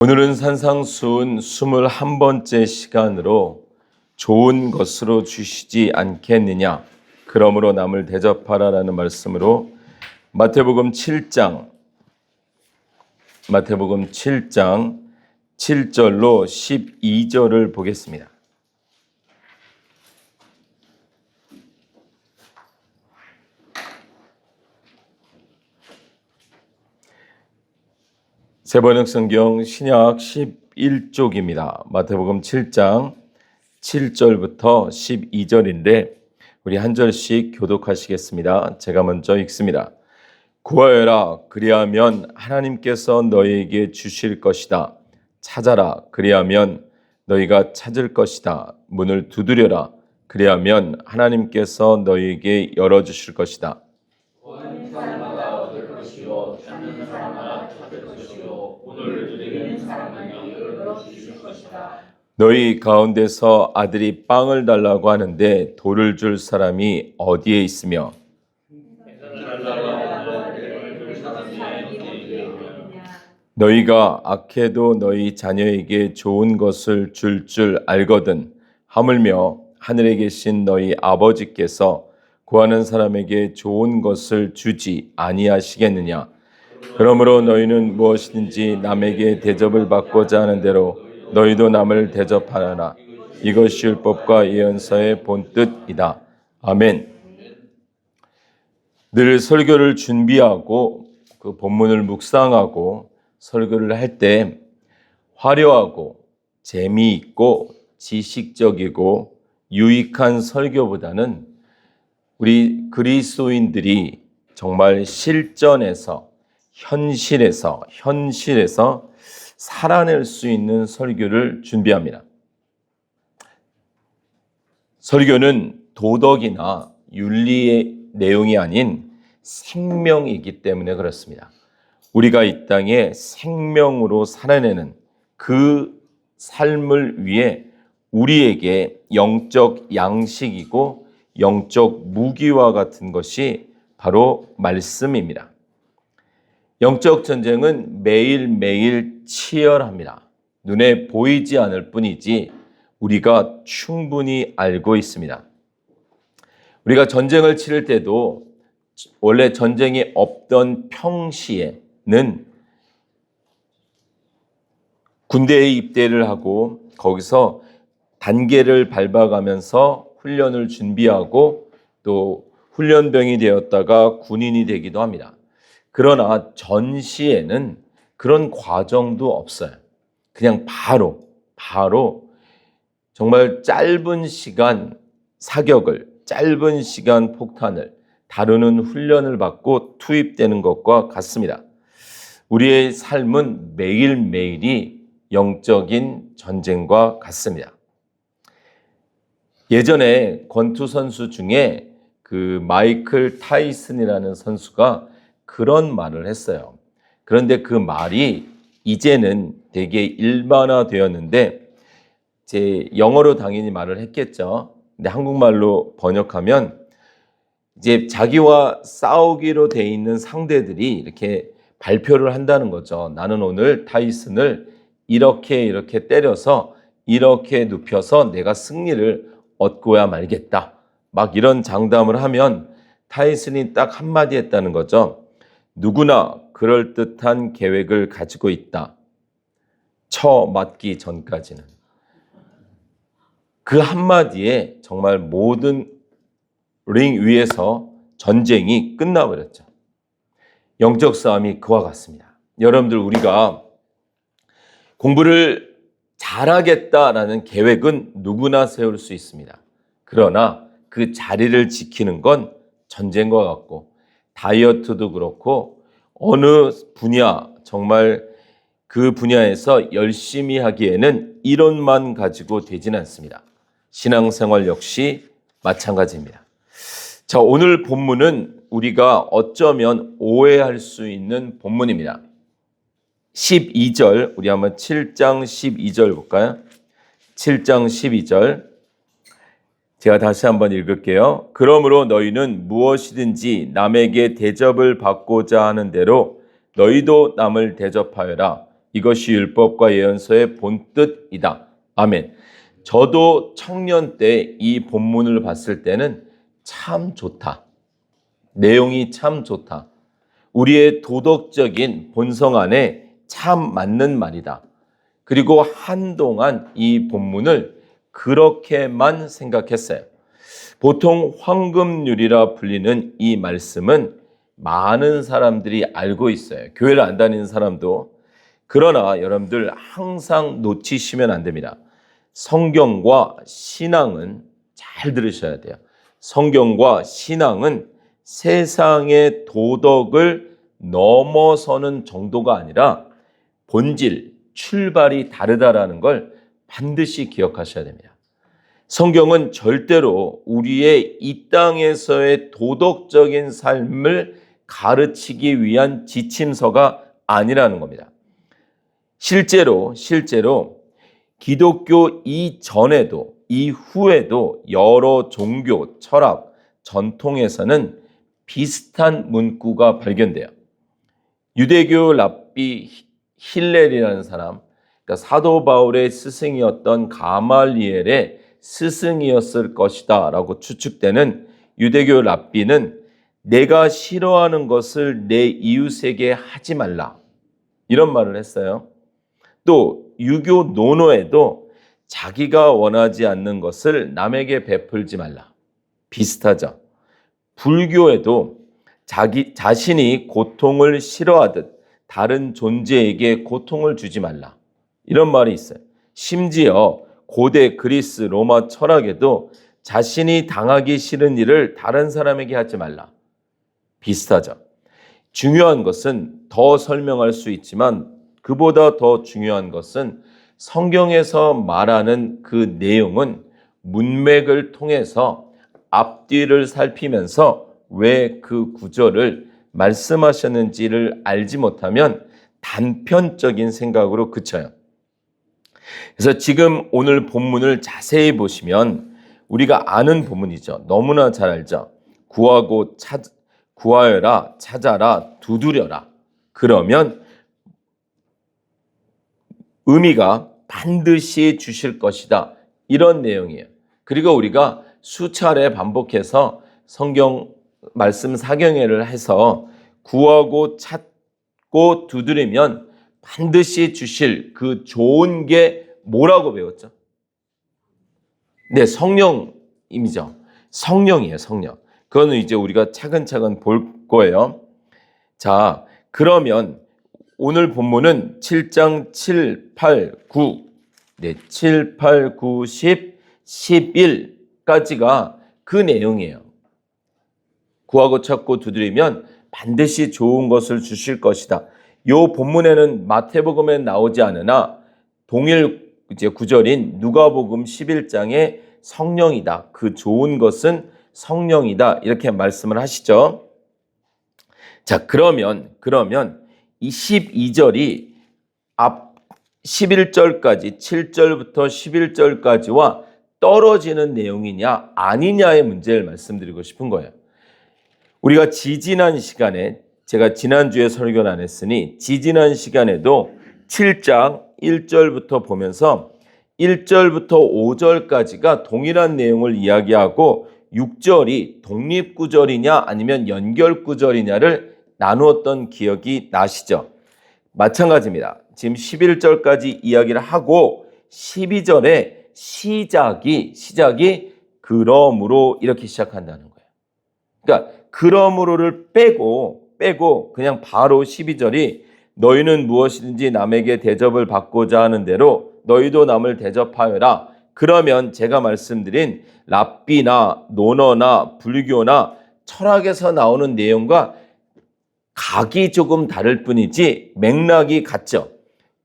오늘은 산상수훈 21번째 시간으로 좋은 것으로 주시지 않겠느냐, 그러므로 남을 대접하라 라는 말씀으로 마태복음 7장 7절로 12절을 보겠습니다. 세번역성경 신약 11쪽입니다. 마태복음 7장 7절부터 12절인데 우리 한 절씩 교독하시겠습니다. 제가 먼저 읽습니다. 구하여라, 그리하면 하나님께서 너희에게 주실 것이다. 찾아라, 그리하면 너희가 찾을 것이다. 문을 두드려라, 그리하면 하나님께서 너희에게 열어주실 것이다. 구하는 사람마다 얻을 것이요 찾는 사람마다 찾을 것이요 문을 두드리는 사람에게 열어주실 것이다. 너희 가운데서 아들이 빵을 달라고 하는데 돌을 줄 사람이 어디에 있으며 너희가 악해도 너희 자녀에게 좋은 것을 줄 알거든 하물며 하늘에 계신 너희 아버지께서 구하는 사람에게 좋은 것을 주지 아니하시겠느냐. 그러므로 너희는 무엇이든지 남에게 대접을 받고자 하는 대로 너희도 남을 대접하라. 이것이 율법과 예언서의 본뜻이다. 아멘. 늘 설교를 준비하고 그 본문을 묵상하고 설교를 할 때 화려하고 재미있고 지식적이고 유익한 설교보다는 우리 그리스도인들이 정말 실전에서 현실에서 살아낼 수 있는 설교를 준비합니다. 설교는 도덕이나 윤리의 내용이 아닌 생명이기 때문에 그렇습니다. 우리가 이 땅에 생명으로 살아내는 그 삶을 위해 우리에게 영적 양식이고 영적 무기와 같은 것이 바로 말씀입니다. 영적 전쟁은 매일매일 치열합니다. 눈에 보이지 않을 뿐이지 우리가 충분히 알고 있습니다. 우리가 전쟁을 치를 때도 원래 전쟁이 없던 평시에는 군대에 입대를 하고 거기서 단계를 밟아가면서 훈련을 준비하고 또 훈련병이 되었다가 군인이 되기도 합니다. 그러나 전시에는 그런 과정도 없어요. 그냥 바로 정말 짧은 시간 사격을, 짧은 시간 폭탄을 다루는 훈련을 받고 투입되는 것과 같습니다. 우리의 삶은 매일매일이 영적인 전쟁과 같습니다. 예전에 권투 선수 중에 그 마이클 타이슨이라는 선수가 그런 말을 했어요. 그런데 그 말이 이제는 되게 일반화되었는데 제 영어로 당연히 말을 했겠죠. 근데 한국말로 번역하면 이제 자기와 싸우기로 돼 있는 상대들이 이렇게 발표를 한다는 거죠. 나는 오늘 타이슨을 이렇게 때려서 이렇게 눕혀서 내가 승리를 얻고야 말겠다. 막 이런 장담을 하면 타이슨이 딱 한마디 했다는 거죠. 누구나 그럴듯한 계획을 가지고 있다. 쳐맞기 전까지는. 그 한마디에 정말 모든 링 위에서 전쟁이 끝나버렸죠. 영적 싸움이 그와 같습니다. 여러분들, 우리가 공부를 잘하겠다라는 계획은 누구나 세울 수 있습니다. 그러나 그 자리를 지키는 건 전쟁과 같고 다이어트도 그렇고 어느 분야, 정말 그 분야에서 열심히 하기에는 이론만 가지고 되지는 않습니다. 신앙생활 역시 마찬가지입니다. 자, 오늘 본문은 우리가 어쩌면 오해할 수 있는 본문입니다. 12절, 우리 한번 7장 12절 볼까요? 7장 12절 제가 다시 한번 읽을게요. 그러므로 너희는 무엇이든지 남에게 대접을 받고자 하는 대로 너희도 남을 대접하여라. 이것이 율법과 예언서의 본뜻이다. 아멘. 저도 청년 때 이 본문을 봤을 때는 참 좋다. 내용이 참 좋다. 우리의 도덕적인 본성 안에 참 맞는 말이다. 그리고 한동안 이 본문을 그렇게만 생각했어요. 보통 황금률이라 불리는 이 말씀은 많은 사람들이 알고 있어요. 교회를 안 다니는 사람도. 그러나 여러분들 항상 놓치시면 안 됩니다. 성경과 신앙은 잘 들으셔야 돼요. 성경과 신앙은 세상의 도덕을 넘어서는 정도가 아니라 본질, 출발이 다르다라는 걸 반드시 기억하셔야 됩니다. 성경은 절대로 우리의 이 땅에서의 도덕적인 삶을 가르치기 위한 지침서가 아니라는 겁니다. 실제로 기독교 이전에도 이후에도 여러 종교, 철학, 전통에서는 비슷한 문구가 발견돼요. 유대교 랍비 힐렐이라는 사람, 그러니까 사도 바울의 스승이었던 가말리엘의 스승이었을 것이다 라고 추측되는 유대교 랍비는 내가 싫어하는 것을 내 이웃에게 하지 말라 이런 말을 했어요. 또 유교 논어에도 자기가 원하지 않는 것을 남에게 베풀지 말라. 비슷하죠. 불교에도 자신이 고통을 싫어하듯 다른 존재에게 고통을 주지 말라. 이런 말이 있어요. 심지어 고대 그리스 로마 철학에도 자신이 당하기 싫은 일을 다른 사람에게 하지 말라. 비슷하죠. 중요한 것은 더 설명할 수 있지만 그보다 더 중요한 것은 성경에서 말하는 그 내용은 문맥을 통해서 앞뒤를 살피면서 왜 그 구절을 말씀하셨는지를 알지 못하면 단편적인 생각으로 그쳐요. 그래서 지금 오늘 본문을 자세히 보시면 우리가 아는 본문이죠. 너무나 잘 알죠. 구하여라, 찾아라, 두드려라. 그러면 의미가 반드시 주실 것이다. 이런 내용이에요. 그리고 우리가 수차례 반복해서 성경 말씀 사경회를 해서 구하고 찾고 두드리면 반드시 주실 그 좋은 게 뭐라고 배웠죠? 네, 성령임이죠. 성령이에요, 성령. 그거는 이제 우리가 차근차근 볼 거예요. 자, 그러면 오늘 본문은 7장 7, 8, 9, 7, 8, 9, 10, 11까지가 그 내용이에요. 구하고 찾고 두드리면 반드시 좋은 것을 주실 것이다. 이 본문에는 마태복음에 나오지 않으나 동일 구절인 누가복음 11장에 성령이다. 그 좋은 것은 성령이다. 이렇게 말씀을 하시죠. 자, 그러면 이 12절이 앞 11절까지 7절부터 11절까지와 떨어지는 내용이냐 아니냐의 문제를 말씀드리고 싶은 거예요. 우리가 지지난 시간에 제가 지난주에 설교를 안 했으니 지지난 시간에도 7장 1절부터 보면서 1절부터 5절까지가 동일한 내용을 이야기하고 6절이 독립구절이냐 아니면 연결구절이냐를 나누었던 기억이 나시죠? 마찬가지입니다. 지금 11절까지 이야기를 하고 12절에 시작이 그러므로 이렇게 시작한다는 거예요. 그러니까 그러므로를 빼고 그냥 바로 12절이 너희는 무엇이든지 남에게 대접을 받고자 하는 대로 너희도 남을 대접하여라. 그러면 제가 말씀드린 랍비나 논어나 불교나 철학에서 나오는 내용과 각이 조금 다를 뿐이지 맥락이 같죠.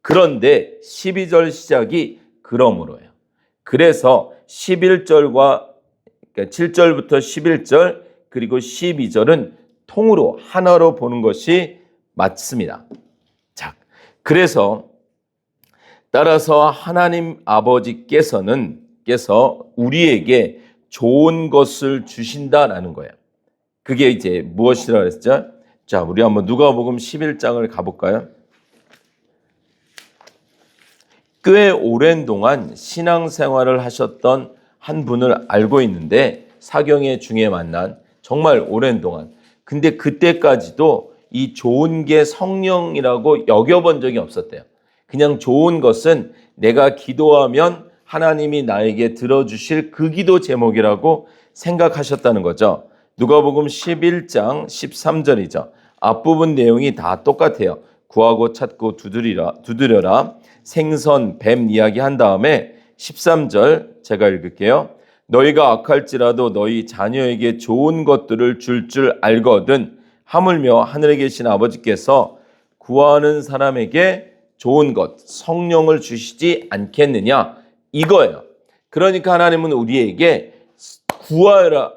그런데 12절 시작이 그러므로예요. 그래서 11절과 그러니까 7절부터 11절 그리고 12절은 통으로 하나로 보는 것이 맞습니다. 자, 그래서 따라서 하나님 아버지께서 우리에게 좋은 것을 주신다라는 거예요. 그게 이제 무엇이라고 했죠? 자, 우리 한번 누가복음 11장을 가볼까요? 꽤 오랜 동안 신앙생활을 하셨던 한 분을 알고 있는데, 사경회 중에 만난 정말 오랜 동안. 근데 그때까지도 이 좋은 게 성령이라고 여겨본 적이 없었대요. 그냥 좋은 것은 내가 기도하면 하나님이 나에게 들어주실 그 기도 제목이라고 생각하셨다는 거죠. 누가복음 11장 13절이죠. 앞부분 내용이 다 똑같아요. 구하고 찾고 두드려라. 생선, 뱀 이야기 한 다음에 13절 제가 읽을게요. 너희가 악할지라도 너희 자녀에게 좋은 것들을 줄 알거든 하물며 하늘에 계신 아버지께서 구하는 사람에게 좋은 것, 성령을 주시지 않겠느냐, 이거예요. 그러니까 하나님은 우리에게 구하라,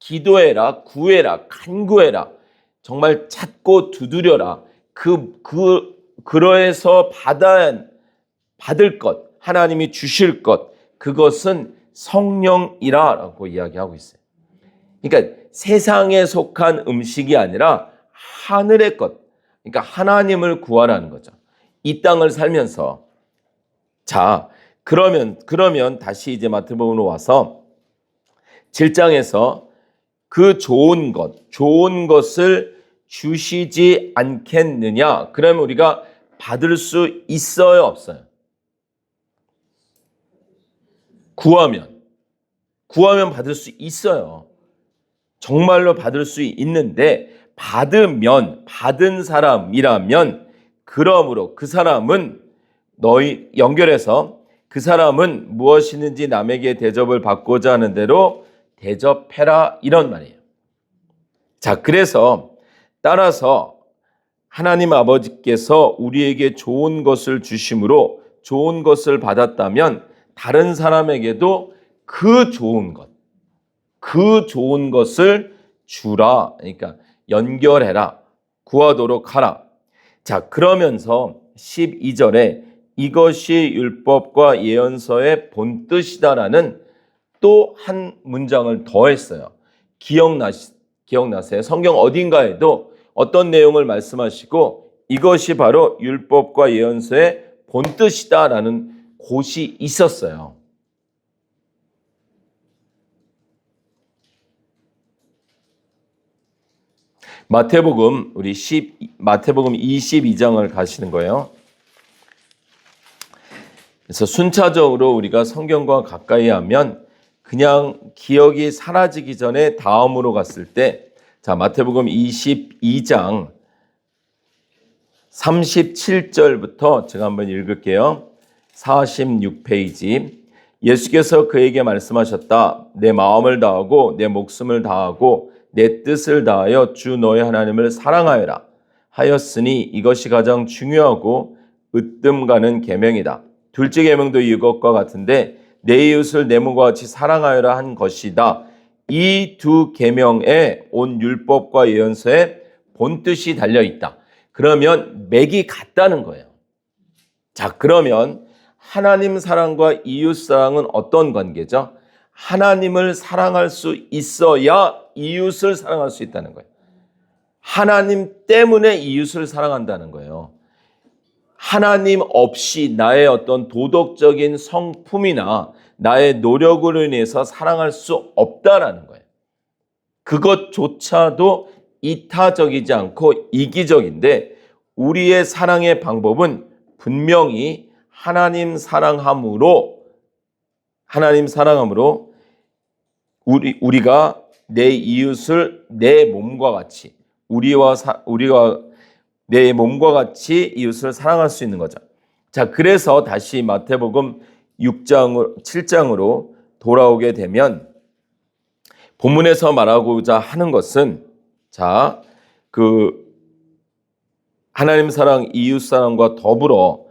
기도해라, 구해라, 간구해라, 정말 찾고 두드려라, 그러해서 받을 것, 하나님이 주실 것, 그것은 성령이라고 이야기하고 있어요. 그러니까 세상에 속한 음식이 아니라 하늘의 것, 그러니까 하나님을 구하라는 거죠. 이 땅을 살면서. 자, 그러면 다시 이제 마태복음으로 와서 7장에서 그 좋은 것을 주시지 않겠느냐? 그러면 우리가 받을 수 있어요, 없어요? 구하면 받을 수 있어요. 정말로 받을 수 있는데, 받은 사람이라면, 그러므로 그 사람은 너희 연결해서 그 사람은 무엇이든지 남에게 대접을 받고자 하는 대로 대접해라, 이런 말이에요. 자, 그래서 따라서 하나님 아버지께서 우리에게 좋은 것을 주심으로 좋은 것을 받았다면 다른 사람에게도 그 좋은 것을 주라. 그러니까 연결해라. 구하도록 하라. 자, 그러면서 12절에 이것이 율법과 예언서의 본뜻이다라는 또 한 문장을 더했어요. 기억나세요? 성경 어딘가에도 어떤 내용을 말씀하시고 이것이 바로 율법과 예언서의 본뜻이다라는 곳이 있었어요. 마태복음 22장을 가시는 거예요. 그래서 순차적으로 우리가 성경과 가까이 하면 그냥 기억이 사라지기 전에 다음으로 갔을 때, 자, 마태복음 22장 37절부터 제가 한번 읽을게요. 46페이지. 예수께서 그에게 말씀하셨다. 내 마음을 다하고 내 목숨을 다하고 내 뜻을 다하여 주 너의 하나님을 사랑하여라 하였으니 이것이 가장 중요하고 으뜸 가는 계명이다. 둘째 계명도 이것과 같은데 내 이웃을 내 몸과 같이 사랑하여라 한 것이다. 이 두 계명에 온 율법과 예언서에 본뜻이 달려 있다. 그러면 맥이 같다는 거예요. 자, 그러면 하나님 사랑과 이웃 사랑은 어떤 관계죠? 하나님을 사랑할 수 있어야 이웃을 사랑할 수 있다는 거예요. 하나님 때문에 이웃을 사랑한다는 거예요. 하나님 없이 나의 어떤 도덕적인 성품이나 나의 노력으로 인해서 사랑할 수 없다라는 거예요. 그것조차도 이타적이지 않고 이기적인데 우리의 사랑의 방법은 분명히 하나님 사랑함으로 우리가 내 이웃을 내 몸과 같이 우리가 내 몸과 같이 이웃을 사랑할 수 있는 거죠. 자, 그래서 다시 마태복음 7장으로 돌아오게 되면 본문에서 말하고자 하는 것은, 자, 하나님 사랑, 이웃 사랑과 더불어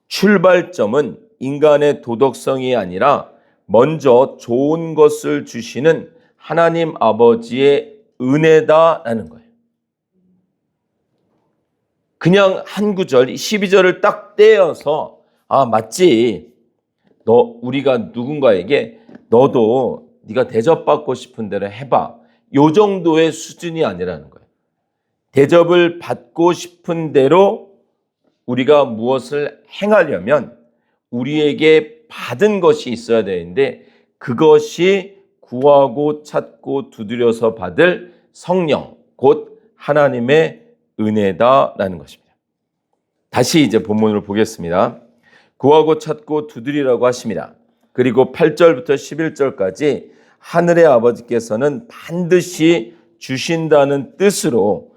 출발점은 인간의 도덕성이 아니라 먼저 좋은 것을 주시는 하나님 아버지의 은혜다라는 거예요. 그냥 한 구절, 12절을 딱 떼어서 맞지. 우리가 누군가에게 너도 네가 대접받고 싶은 대로 해봐. 요 정도의 수준이 아니라는 거예요. 대접을 받고 싶은 대로 우리가 무엇을 행하려면 우리에게 받은 것이 있어야 되는데 그것이 구하고 찾고 두드려서 받을 성령, 곧 하나님의 은혜다라는 것입니다. 다시 이제 본문을 보겠습니다. 구하고 찾고 두드리라고 하십니다. 그리고 8절부터 11절까지 하늘의 아버지께서는 반드시 주신다는 뜻으로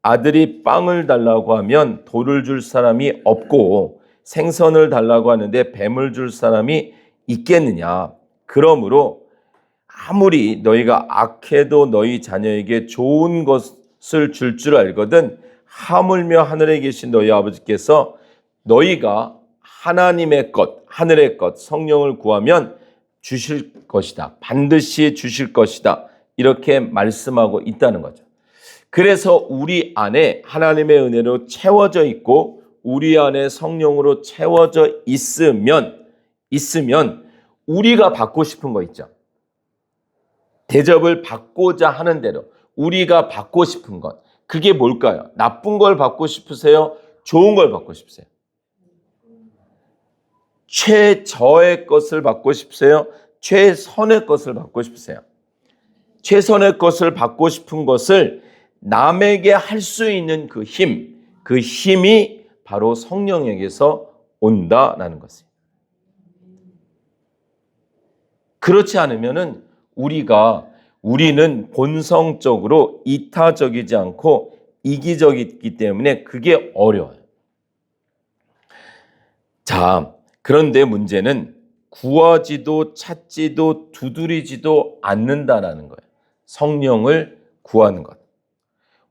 아들이 빵을 달라고 하면 돌을 줄 사람이 없고 생선을 달라고 하는데 뱀을 줄 사람이 있겠느냐. 그러므로 아무리 너희가 악해도 너희 자녀에게 좋은 것을 줄 알거든 하물며 하늘에 계신 너희 아버지께서 너희가 하나님의 것, 하늘의 것, 성령을 구하면 주실 것이다. 반드시 주실 것이다. 이렇게 말씀하고 있다는 거죠. 그래서 우리 안에 하나님의 은혜로 채워져 있고 우리 안에 성령으로 채워져 있으면 우리가 받고 싶은 거 있죠. 대접을 받고자 하는 대로 우리가 받고 싶은 것. 그게 뭘까요? 나쁜 걸 받고 싶으세요? 좋은 걸 받고 싶으세요? 최저의 것을 받고 싶으세요? 최선의 것을 받고 싶으세요? 최선의 것을 받고 싶은 것을 남에게 할 수 있는 그 힘이 바로 성령에게서 온다라는 것이에요. 그렇지 않으면은 우리는 본성적으로 이타적이지 않고 이기적이기 때문에 그게 어려워요. 자, 그런데 문제는 구하지도 찾지도 두드리지도 않는다라는 거예요. 성령을 구하는 것.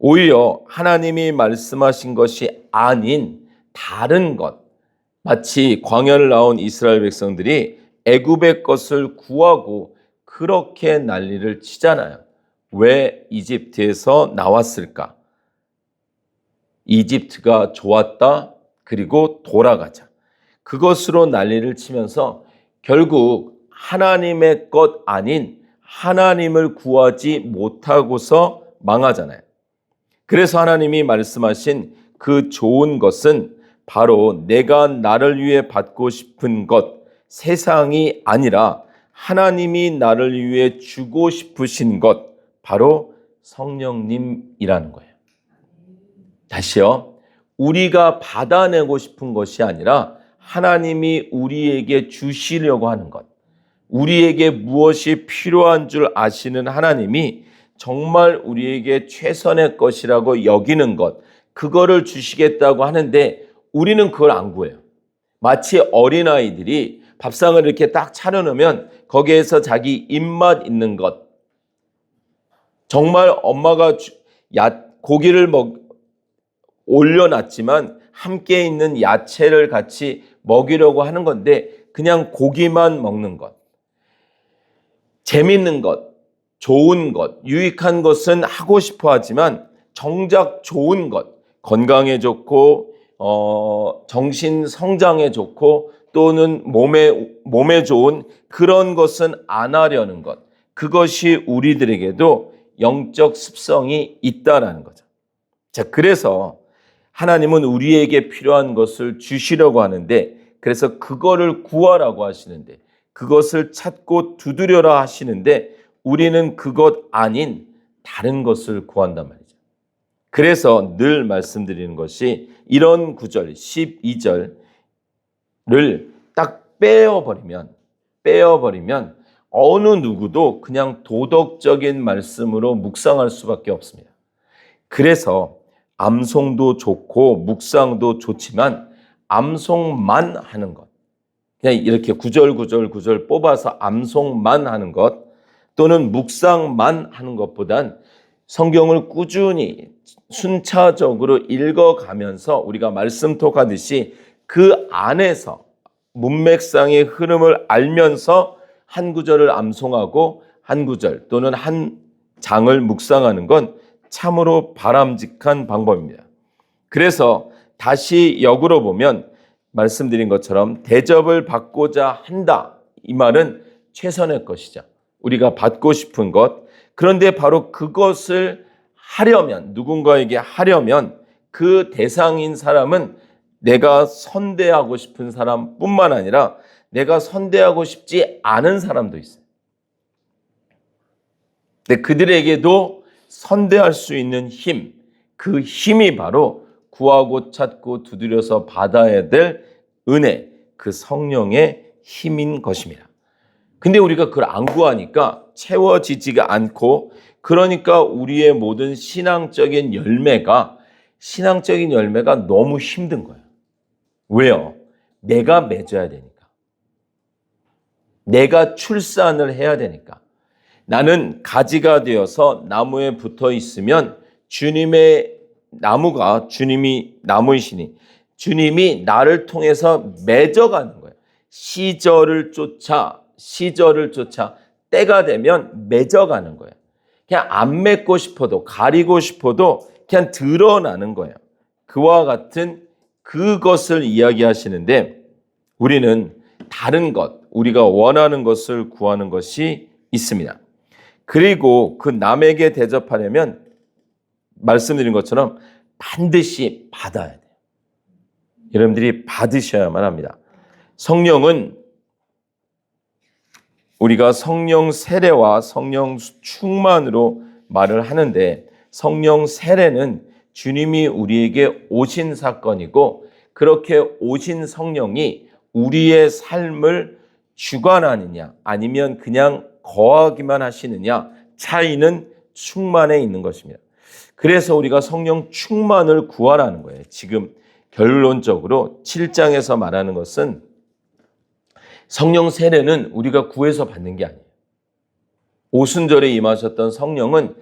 오히려 하나님이 말씀하신 것이 아닌 다른 것. 마치 광야를 나온 이스라엘 백성들이 애굽의 것을 구하고 그렇게 난리를 치잖아요. 왜 이집트에서 나왔을까? 이집트가 좋았다. 그리고 돌아가자. 그것으로 난리를 치면서 결국 하나님의 것 아닌 하나님을 구하지 못하고서 망하잖아요. 그래서 하나님이 말씀하신 그 좋은 것은 바로 내가 나를 위해 받고 싶은 것, 세상이 아니라 하나님이 나를 위해 주고 싶으신 것, 바로 성령님이라는 거예요. 다시요. 우리가 받아내고 싶은 것이 아니라 하나님이 우리에게 주시려고 하는 것. 우리에게 무엇이 필요한 줄 아시는 하나님이 정말 우리에게 최선의 것이라고 여기는 것, 그거를 주시겠다고 하는데 우리는 그걸 안 구해요. 마치 어린아이들이 밥상을 이렇게 딱 차려놓으면 거기에서 자기 입맛 있는 것, 정말 엄마가 고기를 올려놨지만 함께 있는 야채를 같이 먹이려고 하는 건데 그냥 고기만 먹는 것, 재밌는 것, 좋은 것, 유익한 것은 하고 싶어 하지만 정작 좋은 것, 건강에 좋고 정신 성장에 좋고 또는 몸에 좋은 그런 것은 안 하려는 것. 그것이 우리들에게도 영적 습성이 있다라는 거죠. 자, 그래서 하나님은 우리에게 필요한 것을 주시려고 하는데 그래서 그거를 구하라고 하시는데 그것을 찾고 두드려라 하시는데 우리는 그것 아닌 다른 것을 구한단 말이죠. 그래서 늘 말씀드리는 것이 이런 구절 12절을 딱 빼어버리면 어느 누구도 그냥 도덕적인 말씀으로 묵상할 수밖에 없습니다. 그래서 암송도 좋고 묵상도 좋지만 암송만 하는 것, 그냥 이렇게 구절 뽑아서 암송만 하는 것 또는 묵상만 하는 것보단 성경을 꾸준히 순차적으로 읽어가면서 우리가 말씀톡하듯이 그 안에서 문맥상의 흐름을 알면서 한 구절을 암송하고 한 구절 또는 한 장을 묵상하는 건 참으로 바람직한 방법입니다. 그래서 다시 역으로 보면 말씀드린 것처럼 대접을 받고자 한다. 이 말은 최선의 것이죠. 우리가 받고 싶은 것. 그런데 바로 그것을 하려면 누군가에게 하려면 그 대상인 사람은 내가 선대하고 싶은 사람뿐만 아니라 내가 선대하고 싶지 않은 사람도 있어요. 근데 그들에게도 선대할 수 있는 힘, 그 힘이 바로 구하고 찾고 두드려서 받아야 될 은혜, 그 성령의 힘인 것입니다. 근데 우리가 그걸 안 구하니까 채워지지가 않고, 그러니까 우리의 모든 신앙적인 열매가 너무 힘든 거예요. 왜요? 내가 맺어야 되니까. 내가 출산을 해야 되니까. 나는 가지가 되어서 나무에 붙어 있으면 주님의 나무가 주님이 나무이시니 주님이 나를 통해서 맺어가는 거예요. 시절을 쫓아 때가 되면 맺어가는 거예요. 그냥 안 맺고 싶어도 가리고 싶어도 그냥 드러나는 거예요. 그와 같은 그것을 이야기하시는데 우리는 다른 것, 우리가 원하는 것을 구하는 것이 있습니다. 그리고 그 남에게 대접하려면 말씀드린 것처럼 반드시 받아야 돼요. 여러분들이 받으셔야만 합니다. 성령은 우리가 성령 세례와 성령 충만으로 말을 하는데, 성령 세례는 주님이 우리에게 오신 사건이고, 그렇게 오신 성령이 우리의 삶을 주관하느냐 아니면 그냥 거하기만 하시느냐 차이는 충만에 있는 것입니다. 그래서 우리가 성령 충만을 구하라는 거예요. 지금 결론적으로 7장에서 말하는 것은 성령 세례는 우리가 구해서 받는 게 아니에요. 오순절에 임하셨던 성령은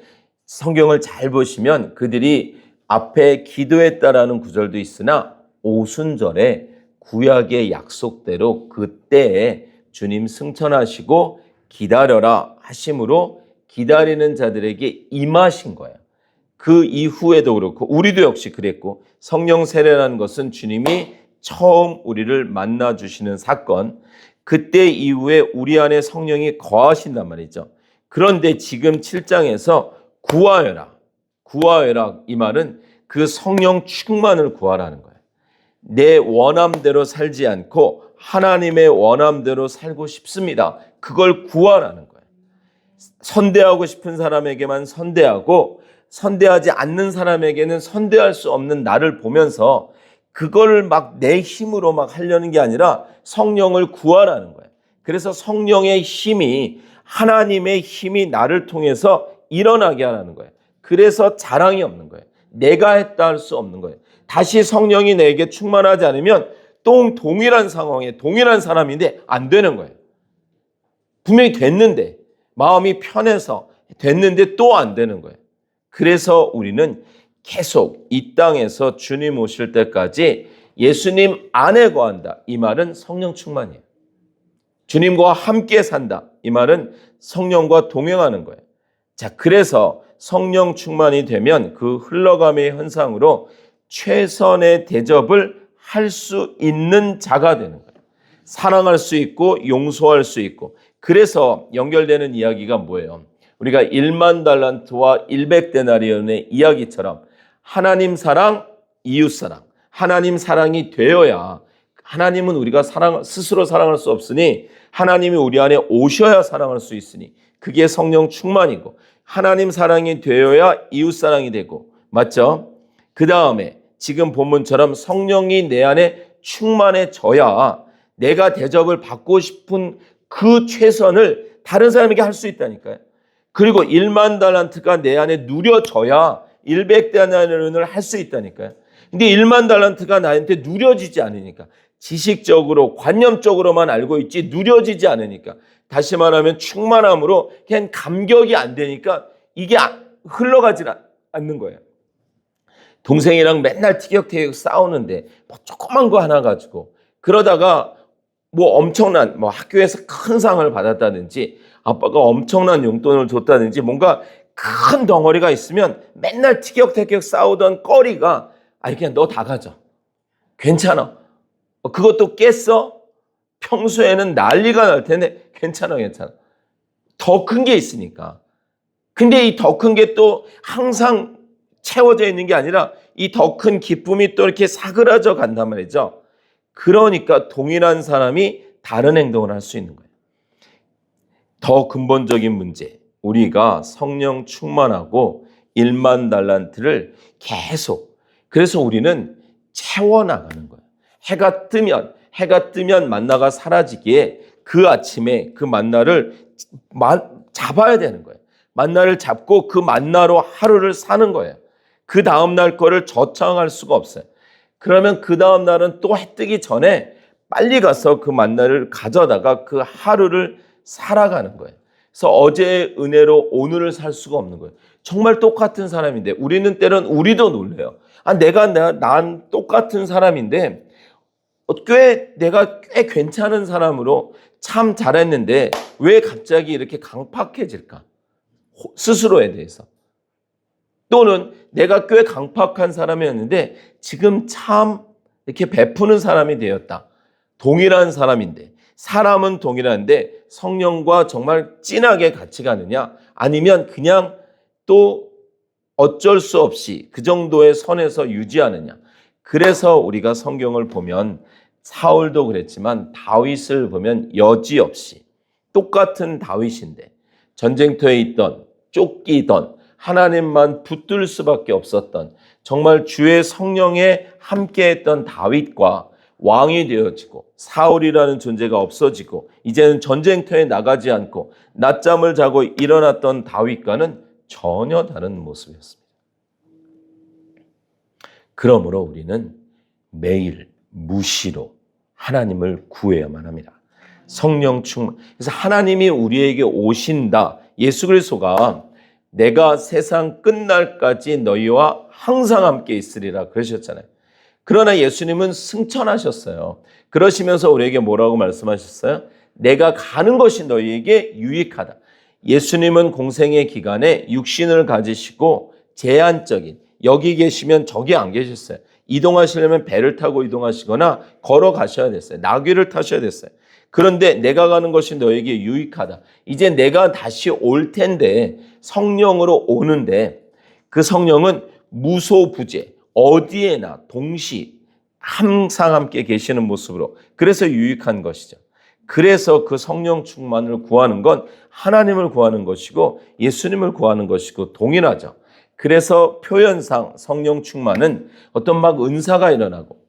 성경을 잘 보시면 그들이 앞에 기도했다라는 구절도 있으나 오순절에 구약의 약속대로 그때에 주님 승천하시고 기다려라 하심으로 기다리는 자들에게 임하신 거예요. 그 이후에도 그렇고 우리도 역시 그랬고, 성령 세례라는 것은 주님이 처음 우리를 만나 주시는 사건, 그때 이후에 우리 안에 성령이 거하신단 말이죠. 그런데 지금 7장에서 구하여라 이 말은 그 성령 충만을 구하라는 거예요. 내 원함대로 살지 않고 하나님의 원함대로 살고 싶습니다. 그걸 구하라는 거예요. 선대하고 싶은 사람에게만 선대하고 선대하지 않는 사람에게는 선대할 수 없는 나를 보면서 그걸 막 내 힘으로 막 하려는 게 아니라 성령을 구하라는 거예요. 그래서 성령의 힘이, 하나님의 힘이 나를 통해서 일어나게 하라는 거예요. 그래서 자랑이 없는 거예요. 내가 했다 할 수 없는 거예요. 다시 성령이 내게 충만하지 않으면 또 동일한 상황에 동일한 사람인데 안 되는 거예요. 분명히 됐는데, 마음이 편해서 됐는데 또 안 되는 거예요. 그래서 우리는 계속 이 땅에서 주님 오실 때까지 예수님 안에 거한다. 이 말은 성령 충만이에요. 주님과 함께 산다. 이 말은 성령과 동행하는 거예요. 자, 그래서 성령 충만이 되면 그 흘러감의 현상으로 최선의 대접을 할 수 있는 자가 되는 거예요. 사랑할 수 있고 용서할 수 있고. 그래서 연결되는 이야기가 뭐예요? 우리가 1만 달란트와 100데나리온의 이야기처럼 하나님 사랑, 이웃 사랑, 하나님 사랑이 되어야, 하나님은 우리가 스스로 사랑할 수 없으니 하나님이 우리 안에 오셔야 사랑할 수 있으니 그게 성령 충만이고, 하나님 사랑이 되어야 이웃 사랑이 되고, 맞죠? 그 다음에 지금 본문처럼 성령이 내 안에 충만해져야 내가 대접을 받고 싶은 그 최선을 다른 사람에게 할 수 있다니까요. 그리고 1만 달란트가 내 안에 누려져야 100데나리온을 할 수 있다니까요. 근데 1만 달란트가 나한테 누려지지 않으니까, 지식적으로 관념적으로만 알고 있지 누려지지 않으니까, 다시 말하면 충만함으로 그냥 감격이 안 되니까 이게 흘러가지 않는 거예요. 동생이랑 맨날 티격태격 싸우는데 뭐 조그만 거 하나 가지고 그러다가 뭐 엄청난 학교에서 큰 상을 받았다든지 아빠가 엄청난 용돈을 줬다든지 뭔가 큰 덩어리가 있으면 맨날 티격태격 싸우던 꺼리가 그냥 너 다 가져. 괜찮아. 그것도 깼어? 평소에는 난리가 날 텐데 괜찮아. 더 큰 게 있으니까. 근데 이 더 큰 게 또 항상 채워져 있는 게 아니라 이 더 큰 기쁨이 또 이렇게 사그라져 간단 말이죠. 그러니까 동일한 사람이 다른 행동을 할 수 있는 거예요. 더 근본적인 문제, 우리가 성령 충만하고 1만 달란트를 계속, 그래서 우리는 채워나가는 거예요. 해가 뜨면 만나가 사라지기에 그 아침에 그 만나를 잡아야 되는 거예요. 만나를 잡고 그 만나로 하루를 사는 거예요. 그 다음날 거를 저장할 수가 없어요. 그러면 그 다음날은 또 해 뜨기 전에 빨리 가서 그 만나를 가져다가 그 하루를 살아가는 거예요. 그래서 어제의 은혜로 오늘을 살 수가 없는 거예요. 정말 똑같은 사람인데 우리는 때론 우리도 놀래요. 난 똑같은 사람인데 내가 꽤 괜찮은 사람으로 참 잘했는데 왜 갑자기 이렇게 강팍해질까? 스스로에 대해서. 또는 내가 꽤 강팍한 사람이었는데 지금 참 이렇게 베푸는 사람이 되었다. 동일한 사람인데, 사람은 동일한데 성령과 정말 진하게 같이 가느냐? 아니면 그냥 또 어쩔 수 없이 그 정도의 선에서 유지하느냐? 그래서 우리가 성경을 보면 사울도 그랬지만 다윗을 보면 여지없이 똑같은 다윗인데 전쟁터에 있던, 쫓기던, 하나님만 붙들 수밖에 없었던, 정말 주의 성령에 함께했던 다윗과 왕이 되어지고 사울이라는 존재가 없어지고 이제는 전쟁터에 나가지 않고 낮잠을 자고 일어났던 다윗과는 전혀 다른 모습이었습니다. 그러므로 우리는 매일 무시로 하나님을 구해야만 합니다. 성령 충만. 그래서 하나님이 우리에게 오신다. 예수 그리스도가 내가 세상 끝날까지 너희와 항상 함께 있으리라 그러셨잖아요. 그러나 예수님은 승천하셨어요. 그러시면서 우리에게 뭐라고 말씀하셨어요? 내가 가는 것이 너희에게 유익하다. 예수님은 공생의 기간에 육신을 가지시고 제한적인, 여기 계시면 저기 안 계셨어요. 이동하시려면 배를 타고 이동하시거나 걸어가셔야 됐어요. 나귀를 타셔야 됐어요. 그런데 내가 가는 것이 너에게 유익하다. 이제 내가 다시 올 텐데 성령으로 오는데 그 성령은 무소부재, 어디에나 동시 항상 함께 계시는 모습으로, 그래서 유익한 것이죠. 그래서 그 성령 충만을 구하는 건 하나님을 구하는 것이고 예수님을 구하는 것이고 동일하죠. 그래서 표현상 성령 충만은 어떤 막 은사가 일어나고,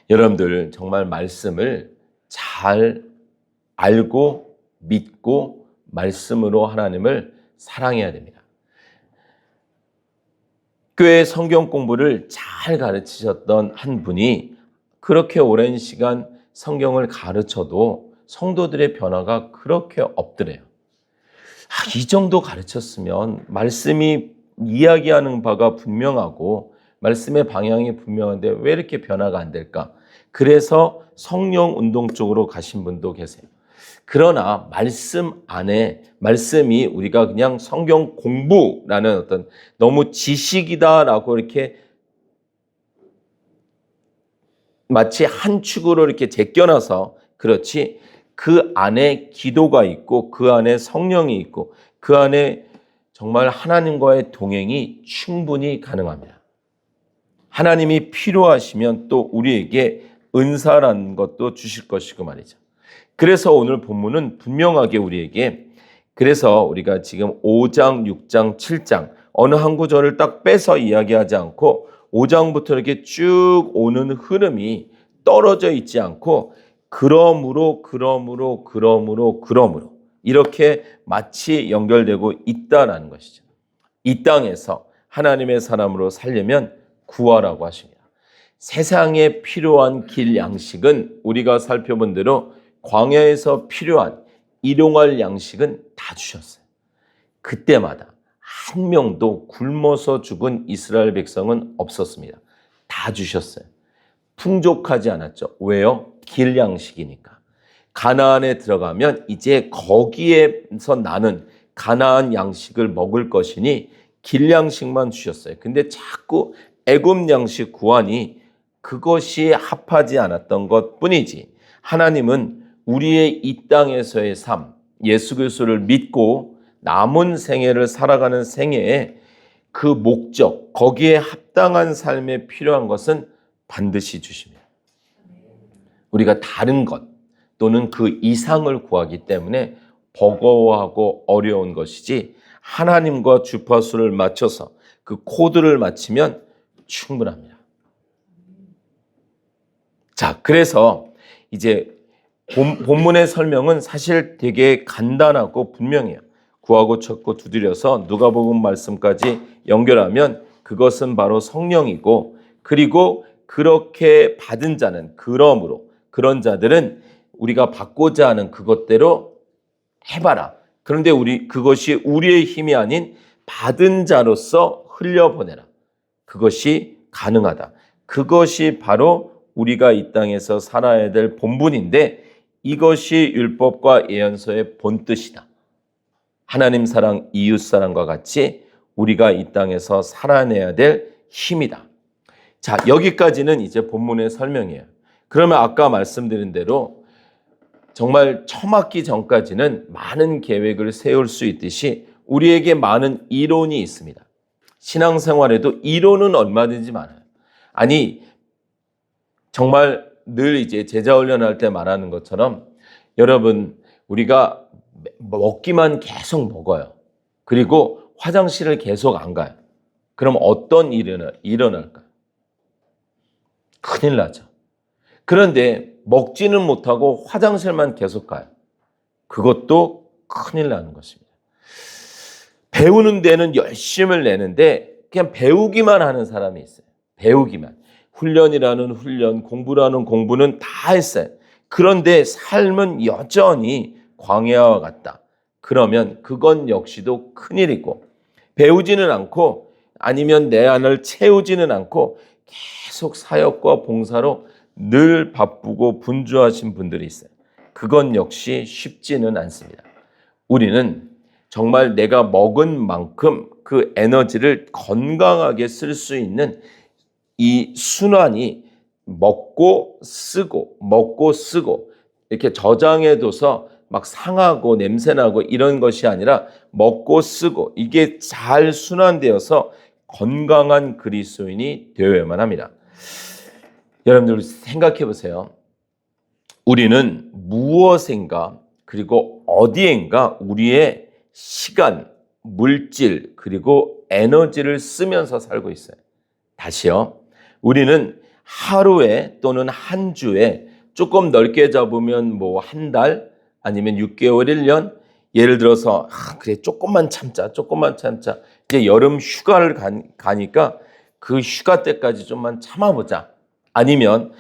여러분들 정말 말씀을 잘 알고 믿고 말씀으로 하나님을 사랑해야 됩니다. 교회 성경 공부를 잘 가르치셨던 한 분이 그렇게 오랜 시간 성경을 가르쳐도 성도들의 변화가 그렇게 없더래요. 이 정도 가르쳤으면 말씀이 이야기하는 바가 분명하고 말씀의 방향이 분명한데 왜 이렇게 변화가 안 될까? 그래서 성령 운동 쪽으로 가신 분도 계세요. 그러나 말씀 안에, 말씀이 우리가 그냥 성경 공부라는 어떤 너무 지식이다라고 이렇게 마치 한 축으로 이렇게 제껴놔서 그렇지, 그 안에 기도가 있고 그 안에 성령이 있고 그 안에 정말 하나님과의 동행이 충분히 가능합니다. 하나님이 필요하시면 또 우리에게 은사라는 것도 주실 것이고 말이죠. 그래서 오늘 본문은 분명하게 우리에게, 그래서 우리가 지금 5장, 6장, 7장 어느 한 구절을 딱 빼서 이야기하지 않고 5장부터 이렇게 쭉 오는 흐름이 떨어져 있지 않고 그러므로 이렇게 마치 연결되고 있다라는 것이죠. 이 땅에서 하나님의 사람으로 살려면 구하라고 하십니다. 세상에 필요한 길 양식은 우리가 살펴본 대로 광야에서 필요한 일용할 양식은 다 주셨어요. 그때마다 한 명도 굶어서 죽은 이스라엘 백성은 없었습니다. 다 주셨어요. 풍족하지 않았죠. 왜요? 길 양식이니까. 가나안에 들어가면 이제 거기에서 나는 가나안 양식을 먹을 것이니 길 양식만 주셨어요. 근데 자꾸 애굽 양식 구하니 그것이 합하지 않았던 것뿐이지, 하나님은 우리의 이 땅에서의 삶, 예수 그리스도를 믿고 남은 생애를 살아가는 생애에 그 목적, 거기에 합당한 삶에 필요한 것은 반드시 주십니다. 우리가 다른 것 또는 그 이상을 구하기 때문에 버거워하고 어려운 것이지, 하나님과 주파수를 맞춰서 그 코드를 맞추면 충분합니다. 자, 그래서 이제 본문의 설명은 사실 되게 간단하고 분명해요. 구하고 찾고 두드려서 누가복음 말씀까지 연결하면 그것은 바로 성령이고, 그리고 그렇게 받은 자는, 그러므로 그런 자들은 우리가 받고자 하는 그것대로 해봐라. 그런데 그것이 우리의 힘이 아닌 받은 자로서 흘려보내라. 그것이 가능하다. 그것이 바로 우리가 이 땅에서 살아야 될 본분인데, 이것이 율법과 예언서의 본뜻이다. 하나님 사랑, 이웃 사랑과 같이 우리가 이 땅에서 살아내야 될 힘이다. 자, 여기까지는 이제 본문의 설명이에요. 그러면 아까 말씀드린 대로 정말 처맞기 전까지는 많은 계획을 세울 수 있듯이 우리에게 많은 이론이 있습니다. 신앙생활에도 이론은 얼마든지 많아요. 아니, 정말 늘 이제 제자 훈련할 때 말하는 것처럼, 여러분, 우리가 먹기만 계속 먹어요. 그리고 화장실을 계속 안 가요. 그럼 어떤 일이 일어날까요? 큰일 나죠. 그런데 먹지는 못하고 화장실만 계속 가요. 그것도 큰일 나는 것입니다. 배우는 데는 열심을 내는데 그냥 배우기만 하는 사람이 있어요. 배우기만. 훈련이라는 훈련, 공부라는 공부는 다 했어요. 그런데 삶은 여전히 광야와 같다. 그러면 그건 역시도 큰일이고, 배우지는 않고 아니면 내 안을 채우지는 않고 계속 사역과 봉사로 늘 바쁘고 분주하신 분들이 있어요. 그건 역시 쉽지는 않습니다. 우리는 정말 내가 먹은 만큼 그 에너지를 건강하게 쓸 수 있는 이 순환이 먹고 쓰고 이렇게 저장해둬서 막 상하고 냄새나고 이런 것이 아니라 먹고 쓰고 이게 잘 순환되어서 건강한 그리스도인이 되어야만 합니다. 여러분들 생각해 보세요. 우리는 무엇인가 그리고 어디엔가 우리의 시간, 물질 그리고 에너지를 쓰면서 살고 있어요. 다시요. 우리는 하루에 또는 한 주에 조금 넓게 잡으면 뭐 한 달 아니면 6개월, 1년, 예를 들어서 그래 조금만 참자. 이제 여름 휴가를 가니까 그 휴가 때까지 좀만 참아보자. 아니면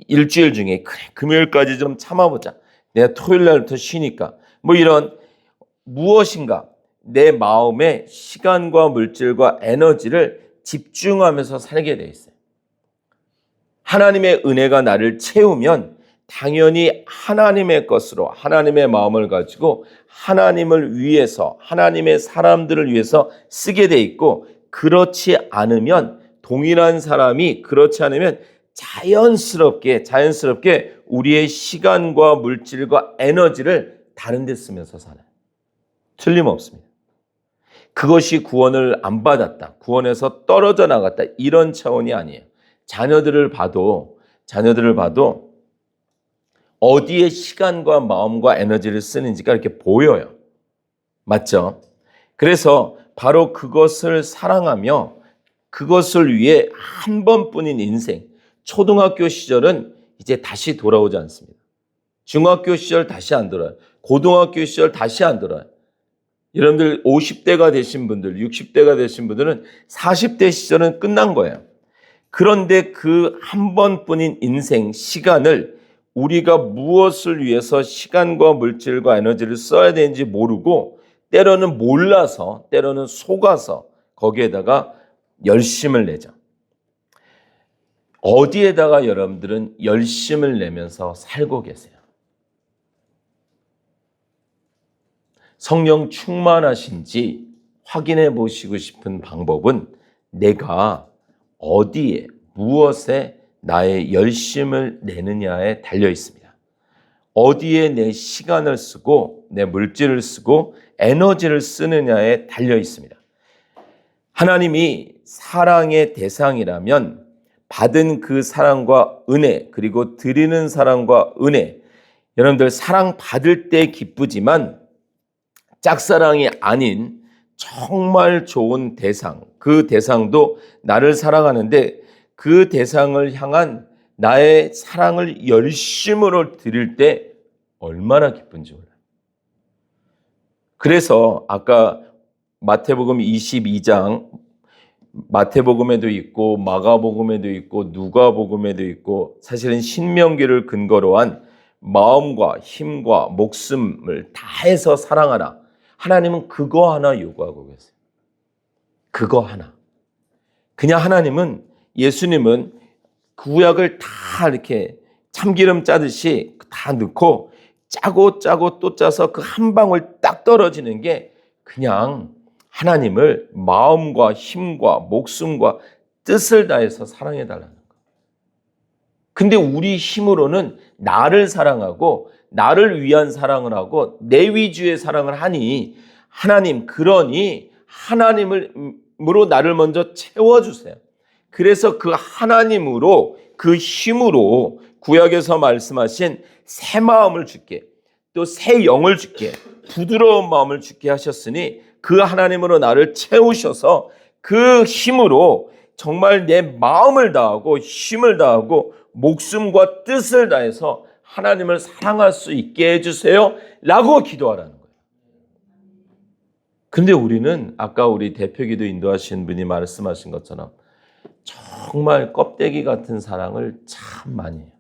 일주일 중에 그래 금요일까지 좀 참아보자. 내가 토요일 날부터 쉬니까. 뭐 이런 무엇인가 내 마음에 시간과 물질과 에너지를 집중하면서 살게 돼 있어요. 하나님의 은혜가 나를 채우면 당연히 하나님의 것으로 하나님의 마음을 가지고 하나님을 위해서 하나님의 사람들을 위해서 쓰게 돼 있고, 그렇지 않으면 동일한 사람이 그렇지 않으면 자연스럽게 우리의 시간과 물질과 에너지를 다른 데 쓰면서 살아요. 틀림없습니다. 그것이 구원을 안 받았다, 구원에서 떨어져 나갔다, 이런 차원이 아니에요. 자녀들을 봐도 어디에 시간과 마음과 에너지를 쓰는지가 이렇게 보여요. 맞죠? 그래서 바로 그것을 사랑하며 그것을 위해 한 번뿐인 인생, 초등학교 시절은 이제 다시 돌아오지 않습니다. 중학교 시절 다시 안 돌아요. 고등학교 시절 다시 안 돌아요. 여러분들 50대가 되신 분들, 60대가 되신 분들은 40대 시절은 끝난 거예요. 그런데 그 한 번뿐인 인생, 시간을 우리가 무엇을 위해서 시간과 물질과 에너지를 써야 되는지 모르고, 때로는 몰라서, 때로는 속아서 거기에다가 열심을 내죠. 어디에다가 여러분들은 열심을 내면서 살고 계세요? 성령 충만하신지 확인해 보시고 싶은 방법은 내가 어디에, 무엇에 나의 열심을 내느냐에 달려 있습니다. 어디에 내 시간을 쓰고 내 물질을 쓰고 에너지를 쓰느냐에 달려 있습니다. 하나님이 사랑의 대상이라면 받은 그 사랑과 은혜, 그리고 드리는 사랑과 은혜, 여러분들 사랑 받을 때 기쁘지만 짝사랑이 아닌 정말 좋은 대상, 그 대상도 나를 사랑하는데 그 대상을 향한 나의 사랑을 열심으로 드릴 때 얼마나 기쁜지 몰라요. 그래서 아까 마태복음 22장, 마태복음에도 있고 마가복음에도 있고 누가복음에도 있고 사실은 신명기를 근거로 한 마음과 힘과 목숨을 다해서 사랑하라. 하나님은 그거 하나 요구하고 계세요. 그거 하나. 그냥 하나님은, 예수님은 구약을 다 이렇게 참기름 짜듯이 다 넣고 짜고 짜고 또 짜서 그 한 방울 딱 떨어지는 게 그냥 하나님을 마음과 힘과 목숨과 뜻을 다해서 사랑해달라는 거예요. 근데 우리 힘으로는 나를 사랑하고 나를 위한 사랑을 하고 내 위주의 사랑을 하니 하나님, 그러니 하나님으로 나를 먼저 채워주세요. 그래서 그 하나님으로, 그 힘으로 구약에서 말씀하신 새 마음을 주게, 또 새 영을 주게, 부드러운 마음을 주게 하셨으니 그 하나님으로 나를 채우셔서 그 힘으로 정말 내 마음을 다하고 힘을 다하고 목숨과 뜻을 다해서 하나님을 사랑할 수 있게 해주세요 라고 기도하라는 거예요. 근데 우리는 아까 우리 대표기도 인도하신 분이 말씀하신 것처럼 정말 껍데기 같은 사랑을 참 많이 해요.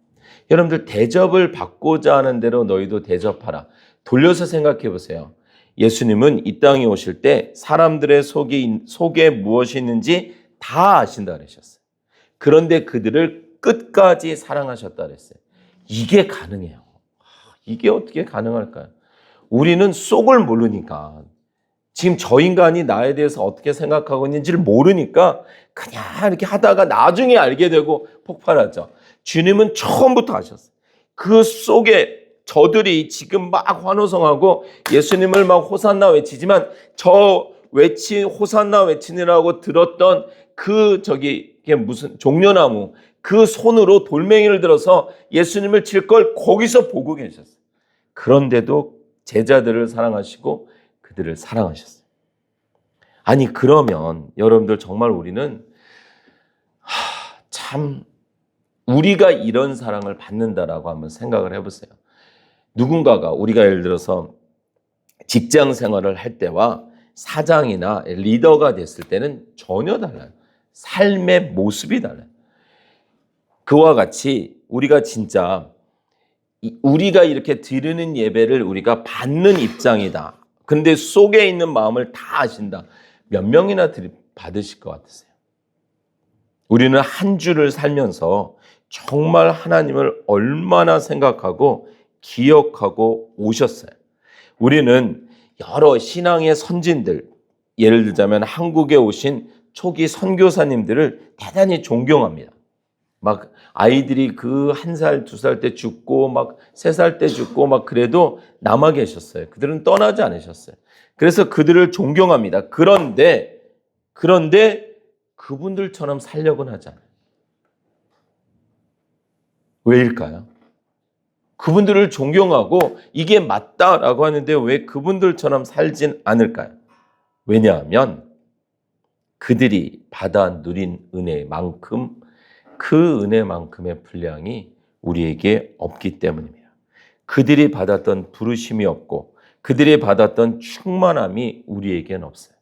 여러분들, 대접을 받고자 하는 대로 너희도 대접하라. 돌려서 생각해 보세요. 예수님은 이 땅에 오실 때 사람들의 속에 무엇이 있는지 다 아신다 그러셨어요. 그런데 그들을 끝까지 사랑하셨다 그랬어요. 이게 가능해요. 이게 어떻게 가능할까요? 우리는 속을 모르니까, 지금 저 인간이 나에 대해서 어떻게 생각하고 있는지를 모르니까 그냥 이렇게 하다가 나중에 알게 되고 폭발하죠. 주님은 처음부터 아셨어요. 그 속에 저들이 지금 막 환호성하고 예수님을 막 호산나 외치지만 저 호산나 외치느라고 들었던 이게 무슨 종려나무, 그 손으로 돌멩이를 들어서 예수님을 칠 걸 거기서 보고 계셨어요. 그런데도 제자들을 사랑하시고 그들을 사랑하셨어요. 아니, 그러면 여러분들, 정말 우리는 참 우리가 이런 사랑을 받는다라고 한번 생각을 해보세요. 누군가가, 우리가 예를 들어서 직장 생활을 할 때와 사장이나 리더가 됐을 때는 전혀 달라요. 삶의 모습이 달라요. 그와 같이 우리가 진짜 우리가 이렇게 드리는 예배를 우리가 받는 입장이다. 근데 속에 있는 마음을 다 아신다. 몇 명이나 받으실 것 같으세요? 우리는 한 주를 살면서 정말 하나님을 얼마나 생각하고 기억하고 오셨어요. 우리는 여러 신앙의 선진들, 예를 들자면 한국에 오신 초기 선교사님들을 대단히 존경합니다. 막 아이들이 그 1살, 2살 때 죽고 막 3살 때 죽고 막 그래도 남아 계셨어요. 그들은 떠나지 않으셨어요. 그래서 그들을 존경합니다. 그런데 그분들처럼 살려고는 하지 않아요. 왜일까요? 그분들을 존경하고 이게 맞다라고 하는데 왜 그분들처럼 살진 않을까요? 왜냐하면 그들이 받아 누린 은혜만큼, 그 은혜만큼의 분량이 우리에게 없기 때문입니다. 그들이 받았던 부르심이 없고 그들이 받았던 충만함이 우리에게는 없어요.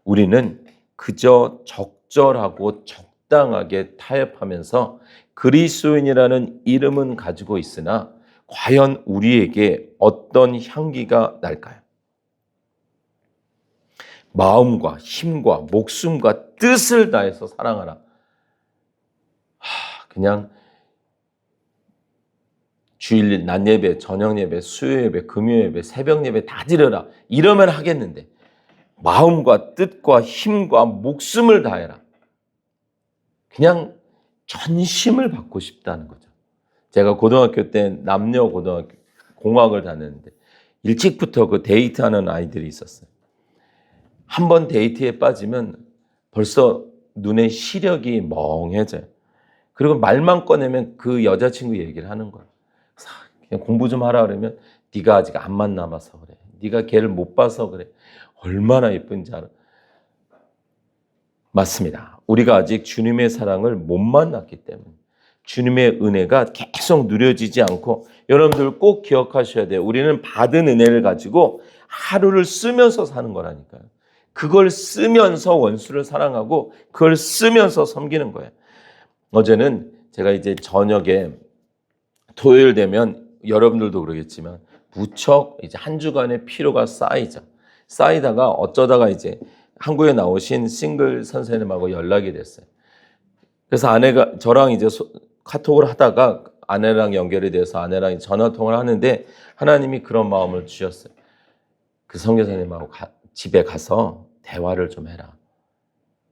우리는 그저 적절하고 적당하게 타협하면서 그리스도인이라는 이름은 가지고 있으나 과연 우리에게 어떤 향기가 날까요? 마음과 힘과 목숨과 뜻을 다해서 사랑하라. 그냥 주일 낮 예배, 저녁 예배, 수요 예배, 금요 예배, 새벽 예배 다 드려라. 이러면 하겠는데 마음과 뜻과 힘과 목숨을 다해라. 그냥 전심을 받고 싶다는 거죠. 제가 고등학교 때 남녀 고등학교 공학을 다녔는데 일찍부터 그 데이트하는 아이들이 있었어요. 한 번 데이트에 빠지면 벌써 눈에 시력이 멍해져요. 그리고 말만 꺼내면 그 여자친구 얘기를 하는 거예요. 그냥 공부 좀 하라 그러면 네가 아직 안 만나봐서 그래. 네가 걔를 못 봐서 그래. 얼마나 예쁜지 알아. 맞습니다. 우리가 아직 주님의 사랑을 못 만났기 때문에 주님의 은혜가 계속 누려지지 않고, 여러분들 꼭 기억하셔야 돼요. 우리는 받은 은혜를 가지고 하루를 쓰면서 사는 거라니까요. 그걸 쓰면서 원수를 사랑하고 그걸 쓰면서 섬기는 거예요. 어제는 제가 이제 저녁에 토요일 되면 여러분들도 그러겠지만 무척 이제 한 주간의 피로가 쌓이죠. 쌓이다가 어쩌다가 이제 한국에 나오신 싱글 선생님하고 연락이 됐어요. 그래서 아내가 저랑 이제 카톡을 하다가 아내랑 연결이 돼서 아내랑 전화 통화를 하는데 하나님이 그런 마음을 주셨어요. 그 선교사님하고 집에 가서 대화를 좀 해라.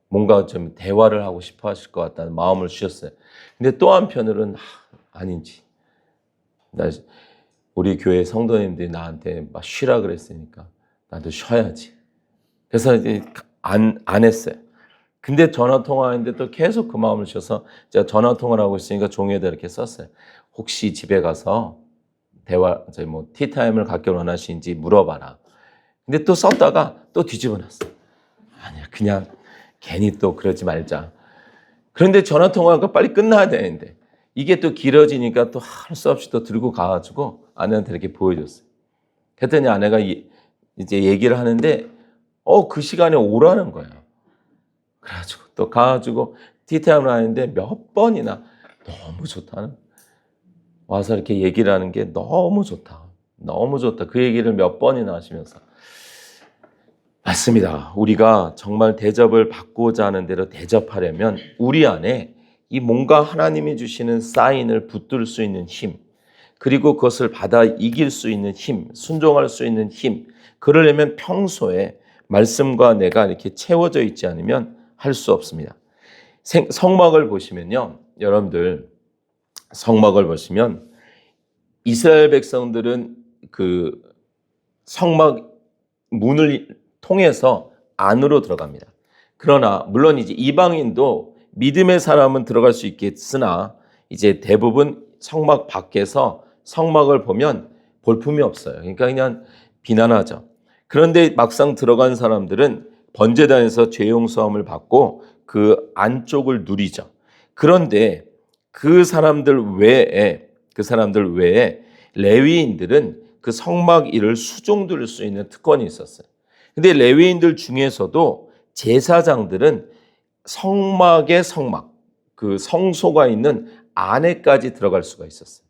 뭔가 좀 대화를 하고 싶어 하실 것 같다는 마음을 주셨어요. 근데 또 한편으로는 아닌지. 우리 교회 성도님들이 나한테 막 쉬라 그랬으니까 나도 쉬어야지. 그래서 이제 안 했어요. 근데 전화 통화했는데 또 계속 그 마음을 주셔서 제가 전화 통화를 하고 있으니까 종이에다 이렇게 썼어요. 혹시 집에 가서 티타임을 갖길 원하시는지 물어봐라. 근데 또 썼다가 또 뒤집어 놨어요. 아니야, 그냥 괜히 또 그러지 말자. 그런데 전화 통화가 빨리 끝나야 되는데 이게 또 길어지니까 또 할 수 없이 또 들고 가가지고 아내한테 이렇게 보여줬어요. 그랬더니 아내가 이제 얘기를 하는데 그 시간에 오라는 거예요. 그래가지고 또 가가지고 티타임을 하는데 몇 번이나 너무 좋다는, 와서 이렇게 얘기를 하는 게 너무 좋다. 너무 좋다. 그 얘기를 몇 번이나 하시면서. 맞습니다. 우리가 정말 대접을 받고자 하는 대로 대접하려면 우리 안에 이 뭔가 하나님이 주시는 사인을 붙들 수 있는 힘, 그리고 그것을 받아 이길 수 있는 힘, 순종할 수 있는 힘, 그러려면 평소에 말씀과 내가 이렇게 채워져 있지 않으면 할 수 없습니다. 성막을 보시면요, 여러분들 성막을 보시면 이스라엘 백성들은 그 성막 문을 통해서 안으로 들어갑니다. 그러나 물론 이제 이방인도 믿음의 사람은 들어갈 수 있겠으나 이제 대부분 성막 밖에서 성막을 보면 볼품이 없어요. 그러니까 그냥 비난하죠. 그런데 막상 들어간 사람들은 번제단에서 죄 용서함을 받고 그 안쪽을 누리죠. 그런데 그 사람들 외에 레위인들은 그 성막 일을 수종들 수 있는 특권이 있었어요. 근데 레위인들 중에서도 제사장들은 성막의 성막, 그 성소가 있는 안에까지 들어갈 수가 있었어요.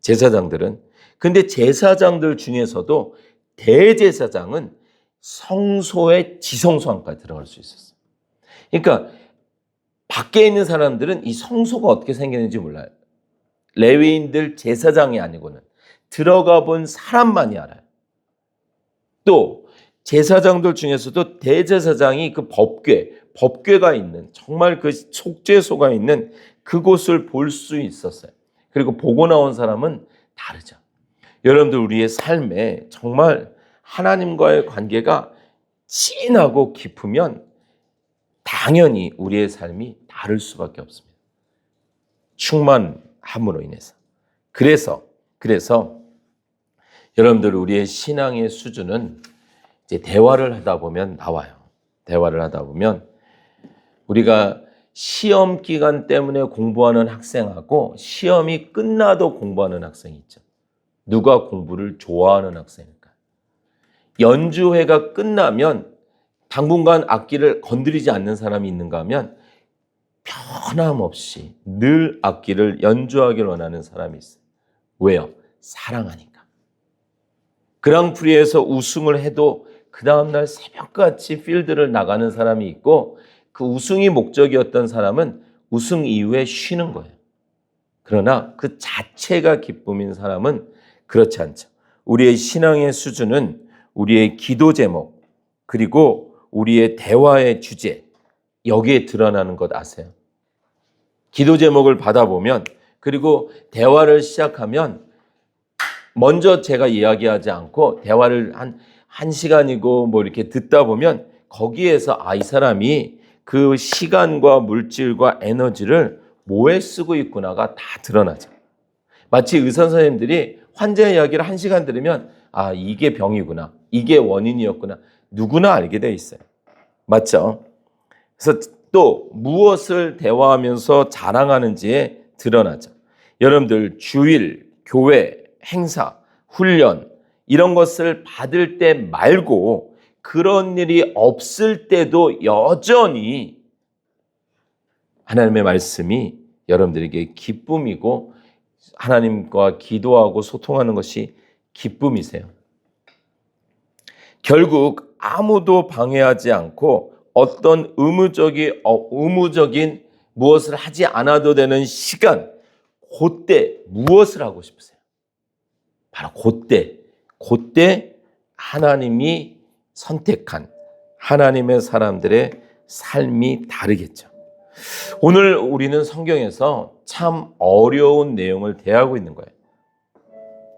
제사장들은. 근데 제사장들 중에서도 대제사장은 성소의 지성소 안까지 들어갈 수 있었어요. 그러니까 밖에 있는 사람들은 이 성소가 어떻게 생겼는지 몰라요. 레위인들 제사장이 아니고는 들어가 본 사람만이 알아요. 또 제사장들 중에서도 대제사장이 그 법궤가 있는, 정말 그 속죄소가 있는 그곳을 볼 수 있었어요. 그리고 보고 나온 사람은 다르죠. 여러분들 우리의 삶에 정말 하나님과의 관계가 진하고 깊으면 당연히 우리의 삶이 다를 수밖에 없습니다. 충만함으로 인해서. 그래서 여러분들 우리의 신앙의 수준은 이제 대화를 하다 보면 나와요. 대화를 하다 보면 우리가 시험 기간 때문에 공부하는 학생하고 시험이 끝나도 공부하는 학생이 있죠. 누가 공부를 좋아하는 학생일까? 연주회가 끝나면 당분간 악기를 건드리지 않는 사람이 있는가 하면 변함없이 늘 악기를 연주하길 원하는 사람이 있어요. 왜요? 사랑하니까. 그랑프리에서 우승을 해도 그 다음날 새벽같이 필드를 나가는 사람이 있고, 그 우승이 목적이었던 사람은 우승 이후에 쉬는 거예요. 그러나 그 자체가 기쁨인 사람은 그렇지 않죠. 우리의 신앙의 수준은 우리의 기도 제목, 그리고 우리의 대화의 주제, 여기에 드러나는 것 아세요? 기도 제목을 받아보면, 그리고 대화를 시작하면 먼저 제가 이야기하지 않고 대화를 한 시간이고 뭐 이렇게 듣다 보면 거기에서 이 사람이 그 시간과 물질과 에너지를 뭐에 쓰고 있구나가 다 드러나죠. 마치 의사 선생님들이 환자 이야기를 1시간 들으면 아, 이게 병이구나, 이게 원인이었구나, 누구나 알게 돼 있어요. 맞죠? 그래서 또 무엇을 대화하면서 자랑하는지에 드러나죠. 여러분들 주일, 교회, 행사, 훈련 이런 것을 받을 때 말고 그런 일이 없을 때도 여전히 하나님의 말씀이 여러분들에게 기쁨이고 하나님과 기도하고 소통하는 것이 기쁨이세요. 결국 아무도 방해하지 않고 어떤 의무적인 무엇을 하지 않아도 되는 시간, 그때 무엇을 하고 싶으세요? 바로 그때 하나님이 선택한 하나님의 사람들의 삶이 다르겠죠. 오늘 우리는 성경에서 참 어려운 내용을 대하고 있는 거예요.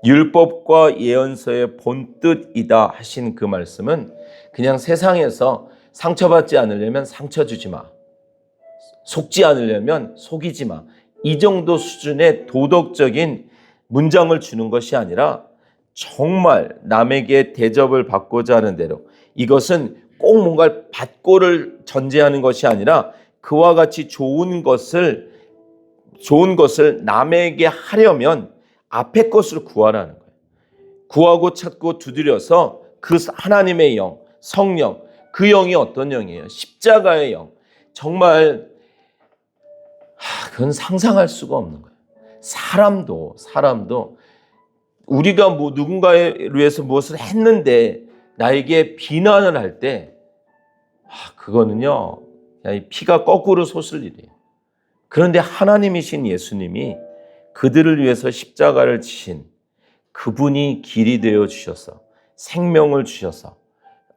율법과 예언서의 본뜻이다 하신 그 말씀은 그냥 세상에서 상처받지 않으려면 상처 주지 마, 속지 않으려면 속이지 마, 이 정도 수준의 도덕적인 문장을 주는 것이 아니라 정말 남에게 대접을 받고자 하는 대로, 이것은 꼭 뭔가 받고를 전제하는 것이 아니라 그와 같이 좋은 것을 남에게 하려면 앞에 것으로 구하라는 거예요. 구하고 찾고 두드려서 그 하나님의 영, 성령, 그 영이 어떤 영이에요? 십자가의 영. 정말 그건 상상할 수가 없는 거예요. 사람도 우리가 누군가에 위해서 무엇을 했는데 나에게 비난을 할 때 그거는요 피가 거꾸로 솟을 일이에요. 그런데 하나님이신 예수님이 그들을 위해서 십자가를 지신 그분이 길이 되어 주셔서 생명을 주셔서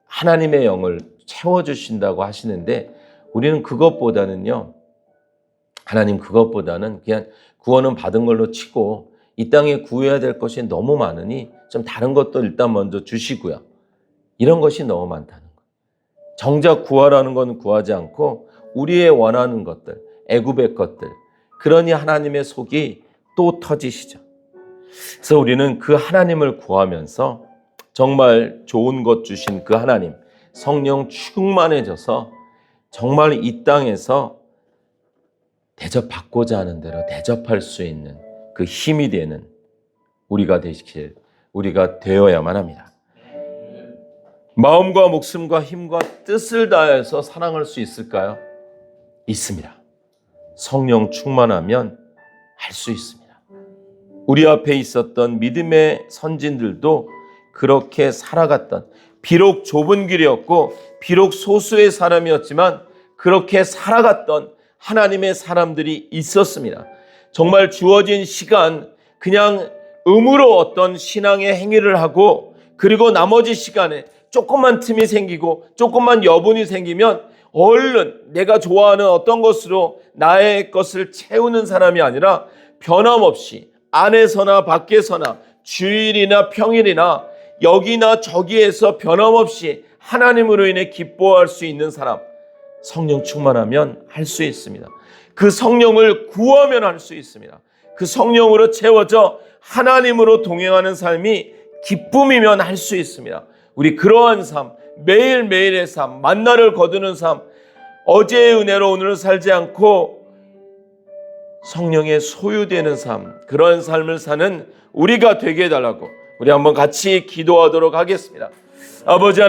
하나님의 영을 채워주신다고 하시는데, 우리는 그것보다는 그냥 구원은 받은 걸로 치고 이 땅에 구해야 될 것이 너무 많으니 좀 다른 것도 일단 먼저 주시고요, 이런 것이 너무 많다는 거예요. 정작 구하라는 건 구하지 않고 우리의 원하는 것들, 애굽의 것들, 그러니 하나님의 속이 또 터지시죠. 그래서 우리는 그 하나님을 구하면서 정말 좋은 것 주신 그 하나님, 성령 충만해져서 정말 이 땅에서 대접받고자 하는 대로 대접할 수 있는 그 힘이 되는 우리가 되어야만 합니다. 마음과 목숨과 힘과 뜻을 다해서 사랑할 수 있을까요? 있습니다. 성령 충만하면 할 수 있습니다. 우리 앞에 있었던 믿음의 선진들도 그렇게 살아갔던, 비록 좁은 길이었고 비록 소수의 사람이었지만 그렇게 살아갔던 하나님의 사람들이 있었습니다. 정말 주어진 시간 그냥 의무로 어떤 신앙의 행위를 하고, 그리고 나머지 시간에 조금만 틈이 생기고 조금만 여분이 생기면 얼른 내가 좋아하는 어떤 것으로 나의 것을 채우는 사람이 아니라 변함없이 안에서나 밖에서나 주일이나 평일이나 여기나 저기에서 변함없이 하나님으로 인해 기뻐할 수 있는 사람, 성령 충만하면 할 수 있습니다. 그 성령을 구하면 할 수 있습니다. 그 성령으로 채워져 하나님으로 동행하는 삶이 기쁨이면 할 수 있습니다. 우리 그러한 삶, 매일매일의 삶, 만나를 거두는 삶, 어제의 은혜로 오늘을 살지 않고 성령의 소유되는 삶, 그런 삶을 사는 우리가 되게 해달라고 우리 한번 같이 기도하도록 하겠습니다. 아버지 하나님,